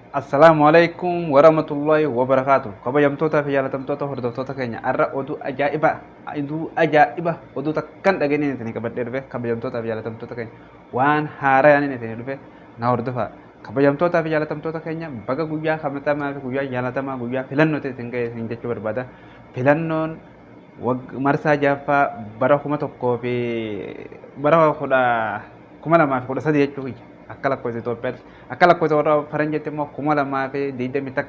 Assalamualaikum warahmatullahi wabarakatuh. Kabajamtoota fi jaalatamtoota hordoftoota keenya har'a oduu takkan dhageenye isin qabadhee dhufe kabajamtoota fi jaalatamtoota keenya waan haaraan isin dhufe na hordofaa. Kabajamtoota fi jaalatamtoota keenya baga guyyaa kabatamaa fi guyyaa jaalatamaa guyyaa filannootti isin ga'e isin jechuu barbaada. Filannoon marsaa jaaffaa bara kuma lamaa fi kudha sadii jechuu akka lakkoofsa Itoophiyaatti. Akka lakkoofsa warra faranjiitti immoo 2020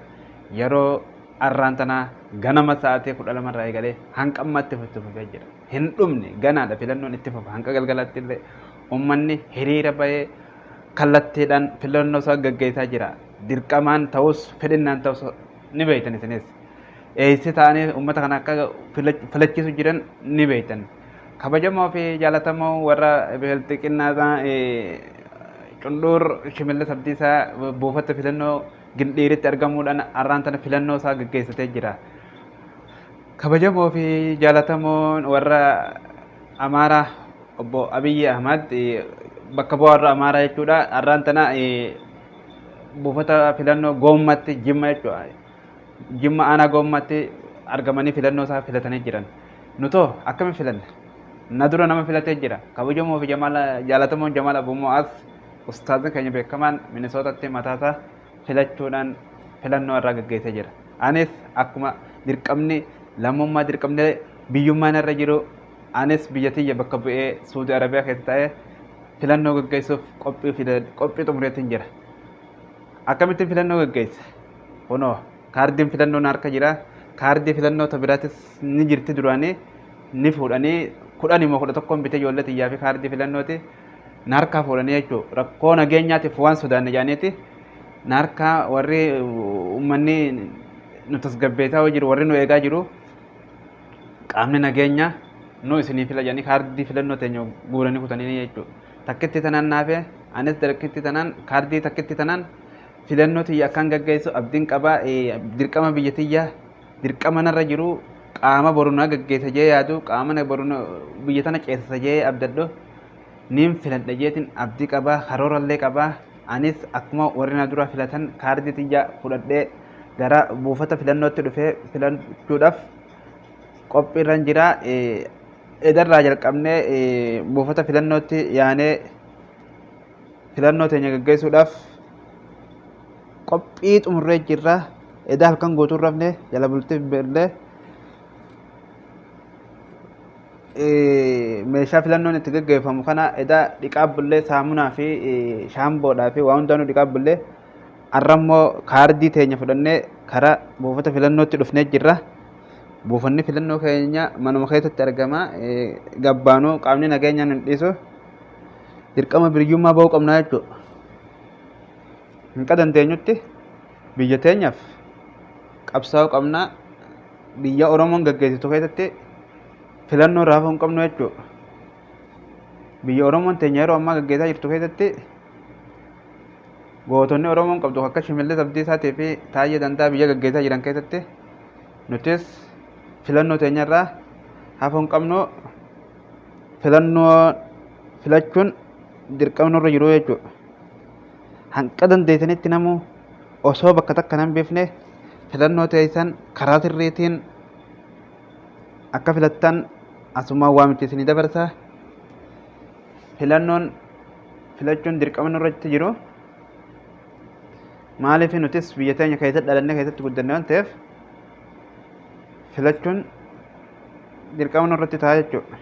yeroo arraan tanaa ganama sa'aatii 12 irraa eegalee hanga ammaatti itti fufee jira. Hin dhumne ganaadha filannoon itti fufa hanga galgalaatti illee uummanni hiriira bahee kallattiidhaan filannoo isaa gaggeessaa jira. Dirqamaan ta'us fedhinnaan ta'us ni beektan isinis. Eessi ta'anii uummata kana akka filachiisu jiran ni beektan. Kabajamoo fi jaalatamoo warra xixiqqinaa Cundur Shimallis Abdiisaa buufata filannoo Gindhiiritti argamuudhaan har'aan tana filannoo isaa gaggeessatee jira. Kabajamoo fi jaalatamoon warra Amaaraa obbo Abiyyi Ahmad bakka bu'aa warra Amaaraa jechuudha. Har'aan tana buufata filannoo Goommatti Jimma jechuudha. Jimma aanaa Goommatti argamanii filannoo isaa filatanii jiran. Nutoo akkamiin filanne? Na dura nama filatee jira. Kabajamoo fi jaalatamoon Jamaal Abuu Mo'aas ustaazii keenya beekamaan Minisootatti mataasaa filachuudhaan filannoo irraa gaggeessee jira. Anis akkuma dirqamni lammummaa dirqamni biyyummaan irra jiru anis biyya tiyya bakka bu'ee Suudii Arabiyaa keessa taa'ee filannoo gaggeessuuf qophii xumureetiin jira. Akkamittiin filannoo gaggeessa? Kunoo kaardiin filannoo harka jira. Kaardii filannoo biraatis ni jirti duraanii ni fuudhanii 11 bitee ijoollee tiyyaa fi kaardii filannooti. Narkaa fuudhanii jechuun rakkoo nageenyaatiif waan sodaanne jaaniiti narkaa warri uummanni nu tasgabbeessaa jiru warri nu eegaa jiru qaamni nageenyaa nu isinii fila jedhanii kaardii filannoo teenya guuranii kutanii jechuudha. Takkitti tanaan naafe anis takkitti tanaan kaardii takkitti tanaan filannoo tiyya akkaan gaggeessu abdiin qabaa dirqama biyya tiyyaa dirqama narra jiru qaama borunaa gaggeessa jee yaadu qaama borunaa biyya tana ceesisa jee abdaddo. Nin filadha jeetiin abdii qabaa karoorallee qabaa anis akkuma warri na dura filatan kaardii tiyya fudhadhee gara buufata filannootti dhufee filachuudhaaf qophiirra jira. Edarraa jalqabnee buufata filannootti yaanee filannoo teenya gaggeessuudhaaf qophii xumurree jirra. Edaa halkan guutuu rafne jala bultii billee meeshaa filannoon itti gaggeeffamu kana edaa dhiqaabullee saamunaa fi shaamboodhaa fi waa hundaanuu dhiqaabullee har'ammoo kaardii teenya fudhannee karaa buufata filannootti dhufnee jirra. Buufanni filannoo keenya manuma keessatti argama. Gabbaanuu qaamni nageenyaan hin dhiisu dirqama biriyyummaa bahuu qabna jechuudha. Hin qadanteenyutti biyya teenyaaf qabsaa'uu qabna. Biyya Oromoon gaggeessitu keessatti filannoo raafuu hin qabnu jechuudha. Biyya Oromoon teenya yeroo ammaa gaggeessaa jirtu keessatti gootonni Oromoon qabdu akka Shimallis Abdiisaatii fi Taayyee Danda'a biyya gaggeessaa jiran keessatti nutis filannoo teenya irraa hafuu hin qabnu. Filannoo filachuun dirqama nurra jiru jechuudha. Hanqa dandeessanitti namuu osoo bakka takka hin beekne filannoo teessan karaa sirriitiin akka filattan asumaan waamicha isinii dabarsa. Filachuun dirqama nurratti jiru. Maaliif nutis biyya teenya keessatti dhalannee keessatti guddanne waan ta'eef filachuun dirqama nurratti ta'a jechuudha.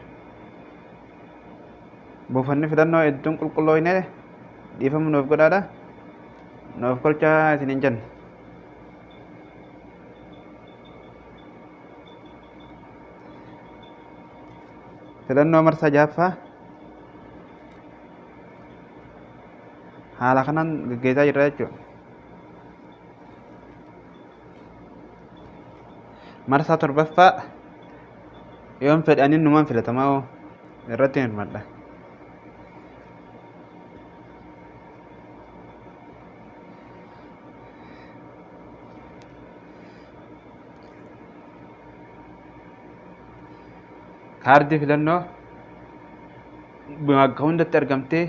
Buufanni filannoo hedduun qulqullooyne dhiifama nuuf godhaadha. Nuuf kolchaa isiniin jenna. Filannoo marsaa jaaffaa haala kanaan gaggeessaa jirra jechuudha. Marsaa torbaffaa yoon fedhaniin numaan filatamaa irratti hirmadha. Kaardii filannoo bakka hundatti argamtee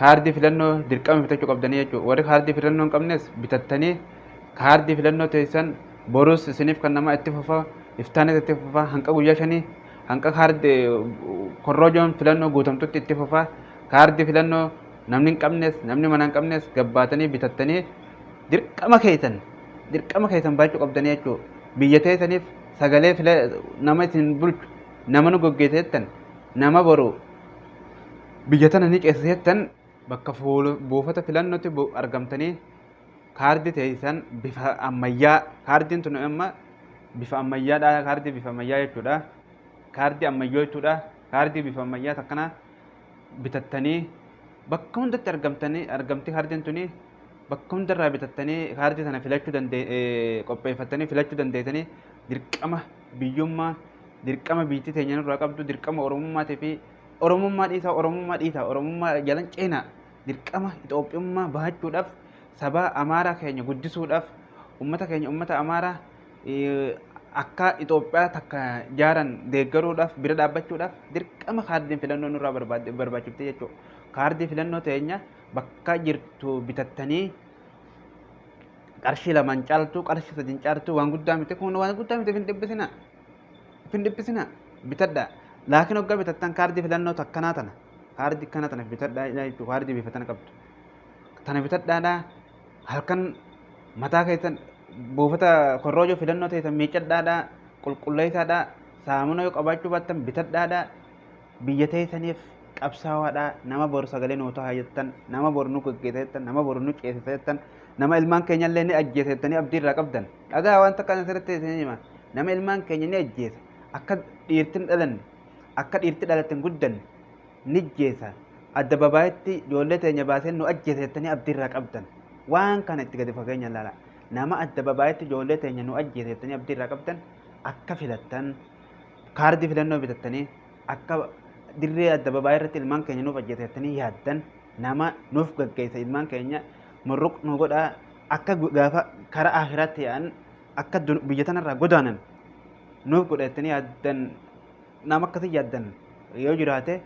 kaardii filannoo dirqama bitachuu qabdanii jechuudha. Warri kaardii filannoo hin qabnes bitattanii kaardii filannoo teessan borus isiniif kan nama itti fufaa iftaanis itti fufaa hanqa guyyaa shanii hanqa kaardii korroojoon filannoo guutamtutti itti fufaa kaardii filannoo namni hin qabnes namni mana hin qabnes gabbaatanii bitattanii dirqama keessan baachuu qabdanii jechuudha. Biyya teessaniif sagalee nama isin bulchu nama nu gaggeessettan nama boru biyya tana ni ceesissettan bakka buufata filannootti argamtanii kaardii teessan bifa ammayyaa kaardiin tun amma bifa ammayyaadha kaardii bifa ammayyaa jechuudha. Kaardii ammayyoo jechuudha. Kaardii bifa ammayyaa takkana bitattanii bakka hundatti argamti kaardiin tuni bakka hundarraa bitattanii kaardii sana filachuu qopheeffattanii filachuu dandeessanii dirqama biyyummaa dirqama biitti teenya irraa qabdu dirqama oromummaatii fi oromummaa oromummaa jalan ceenaa dirqama Itoophiyummaa bahachuudhaaf saba amaaraa keenya guddisuudhaaf ummata keenya ummata amaaraa akka Itoophiyaa takka jaaran deeggaruudhaaf bira dhaabbachuudhaaf dirqama kaardiin filannoo nurraa barbaachifte jechuudha. Kaardii filannoo teenya bakka jirtu bitattanii qarshii lamaan caaltu qarshii sadiin caaltu waan guddaa miti kun waan guddaa miti fin dhiphisina bitadha. Laakiin hoggaa bitattan kaardii filannoo takkanaa tana kaardii kana tana bitadhaa jechuudha. Kaardii bifa tana qabdu tana bitadhaadhaa halkan mataa keessan buufata korroojoo filannoo teessan miiccadhaadhaa qulqulleessaadhaa saamuna yoo qabaachuu baattan bitadhaadhaa biyya teessaniif qabsaawaadhaa nama boru sagalee nuu ta'a jettan nama boru nu gaggeessettan nama boru nu ceesissettan nama ilmaan keenyallee ni ajjeesettanii abdii irraa qabdan dhagaa waan takka asirratti isin hima nama ilmaan keenya ni ajjeesa akka dhiirtiin dhalanne akka dhiirti dhalatten guddanne ni ajjeesa adda babaayetti ijoollee teenya baaseen nu ajjeesettanii abdii irraa qabdan waan kana itti gadi fageenya laala nama adda babaayetti ijoollee teenya nu ajjeesettanii abdii irraa qabdan akka filattan kaardii filannoo bitattanii akka dirree adda babaayee irratti ilmaan keenya nuuf ajjeesettanii yaaddan nama nuuf gaggeessa ilmaan keenya murruq nu godhaa akka gaafa karaa akhiraatti yaa'an akka biyya tanarraa godaanan nuuf godhattanii yaaddan nama akkasii yaaddan yoo jiraate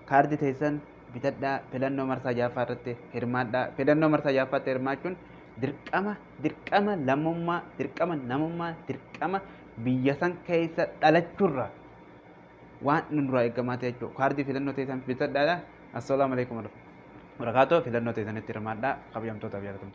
kaardii teessan bitadhaa filannoo marsaa jaaffaa irratti hirmaadhaa. Filannoo marsaa jaaffaatti hirmaachuun dirqama lammummaa dirqama namummaa dirqama biyya san keessa dhalachuurra waan nurraa eeggamaa ta'e jechuudha. Kaardii filannoo teessan bitadhaadha. Assalaamu alaikum warahmatullahi wabarakatuh. Filannoo teessanitti hirmaadhaa. Kabajamtootaaf jaallatamtoota.